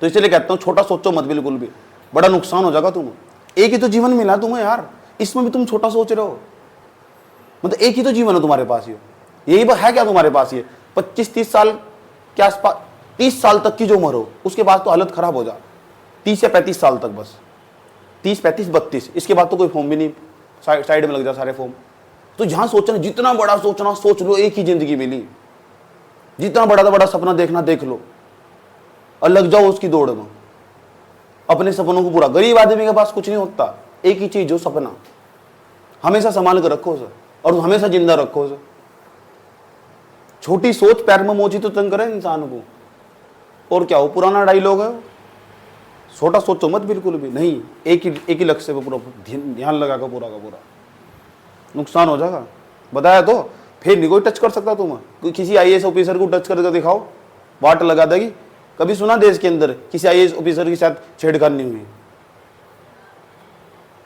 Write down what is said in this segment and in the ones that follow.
तो इसलिए कहता हूँ छोटा सोचो मत बिल्कुल भी, बड़ा नुकसान हो जाएगा तुम्हें। एक ही तो जीवन मिला तुम्हें यार, इसमें भी तुम छोटा सोच रहे हो। मतलब एक ही तो जीवन है तुम्हारे पास, ये यही है क्या तुम्हारे पास, ये 25-30 साल के आसपास, 30 साल तक की जो उम्र हो, उसके बाद तो हालत खराब हो जा। 30 या 35 साल तक बस, 30, 35, 32, इसके बाद तो कोई फॉर्म भी नहीं, साइड में लग जा सारे फॉर्म। तो जहां सोचना, जितना बड़ा सोचना सोच लो, एक ही जिंदगी मिली, जितना बड़ा सपना देखना देख लो और लग जाओ उसकी दौड़ में, अपने सपनों को पूरा। गरीब आदमी के पास कुछ नहीं होता, एक ही चीज हो, सपना। हमेशा संभाल कर रखो उसे और हमेशा जिंदा रखो उसे। छोटी सोच पैर में मोची तो तंग करे इंसान को, और क्या हो, पुराना डायलॉग है। छोटा सोचो मत बिल्कुल भी नहीं, एक ही लक्ष्य पे पूरा ध्यान लगा कर पूरा का पूरा, नुकसान हो जाएगा। बताया तो, फिर नहीं कोई टच कर सकता तुम्हें। कोई किसी आईएएस ऑफिसर को टच करके दिखाओ, वाट लगा देगी। कभी सुना देश के अंदर किसी आईएएस ऑफिसर के साथ छेड़खानी हुई?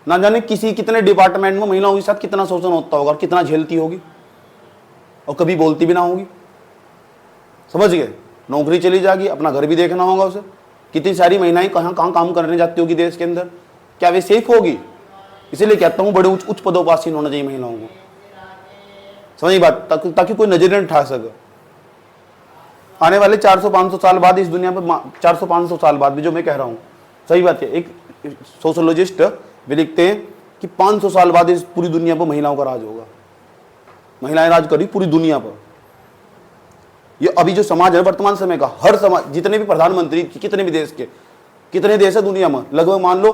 ना जाने किसी कितने डिपार्टमेंट में महिलाओं के साथ कितना शोषण होता होगा और कितना झेलती होगी, और कभी बोलती भी ना होगी। समझ गए? नौकरी चली जाएगी, अपना घर भी देखना होगा उसे। कितनी सारी महिलाएं कहाँ काम करने जाती होगी देश के अंदर, क्या वे सेफ होगी? इसीलिए कहता हूँ बड़े उच्च पदों पर आसीन होना चाहिए महिलाओं को। समझ बात, ताकि कोई नजर न उठा सके। आने वाले 400-500 साल बाद इस दुनिया पर, 400-500 साल बाद भी, जो मैं कह रहा हूँ सही बात है। एक सोशोलॉजिस्ट भी लिखते हैं कि 500 साल बाद इस पूरी दुनिया पर महिलाओं का राज होगा। महिलाएं राज करी पूरी दुनिया पर। ये अभी जो समाज है वर्तमान समय का, हर समाज, जितने भी प्रधानमंत्री, कितने भी देश के, कितने देश है दुनिया में, लगभग मान लो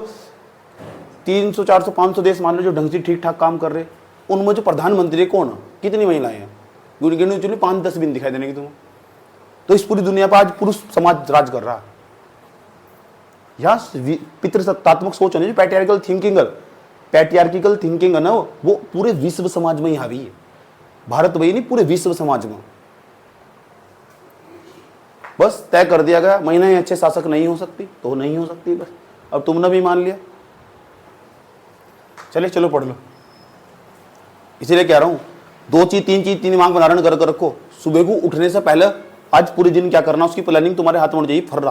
300, 400, 500 देश मान लो जो ढंग से ठीक ठाक काम कर रहे, उनमें जो प्रधानमंत्री कौन है, कितनी महिलाएं हैं? गिनी चुनी 5-10 भी दिखाई देने की तुम्हें। तो इस पूरी दुनिया पर आज पुरुष समाज राज कर रहा है। यहाँ पितृसत्तात्मक सोच है, जो पैट्रियार्किकल थिंकिंग है ना, वो पूरे विश्व समाज में ही हावी है। भारत वही नहीं, पूरे विश्व समाज में। बस तय कर दिया गया, महिलाएं अच्छे शासक नहीं हो सकती तो नहीं हो सकती, बस। अब तुमने भी मान लिया। चलो पढ़ लो। इसीलिए कह रहा हूं, 2 चीज 3 चीज 3 दिमाग में धारण कर रखो। सुबह को उठने से पहले आज पूरे दिन क्या करना, उसकी प्लानिंग तुम्हारे हाथ में होनी चाहिए, फर्रा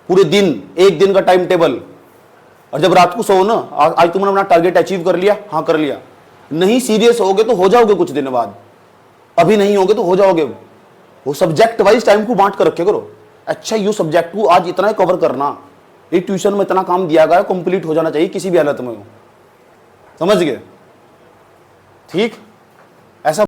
पूरे दिन, एक दिन का टाइम टेबल। और जब रात को सो ना, आज तुमने अपना टारगेट अचीव कर लिया, हाँ कर लिया। नहीं सीरियस होगे तो हो जाओगे कुछ दिन बाद, अभी नहीं होगे तो हो जाओगे। वो सब्जेक्ट वाइज टाइम को बांट कर रखे करो। अच्छा, यू सब्जेक्ट को आज इतना कवर करना, ये ट्यूशन में इतना काम दिया गया, कंप्लीट हो जाना चाहिए किसी भी हालत में हो। समझ गए? ठीक।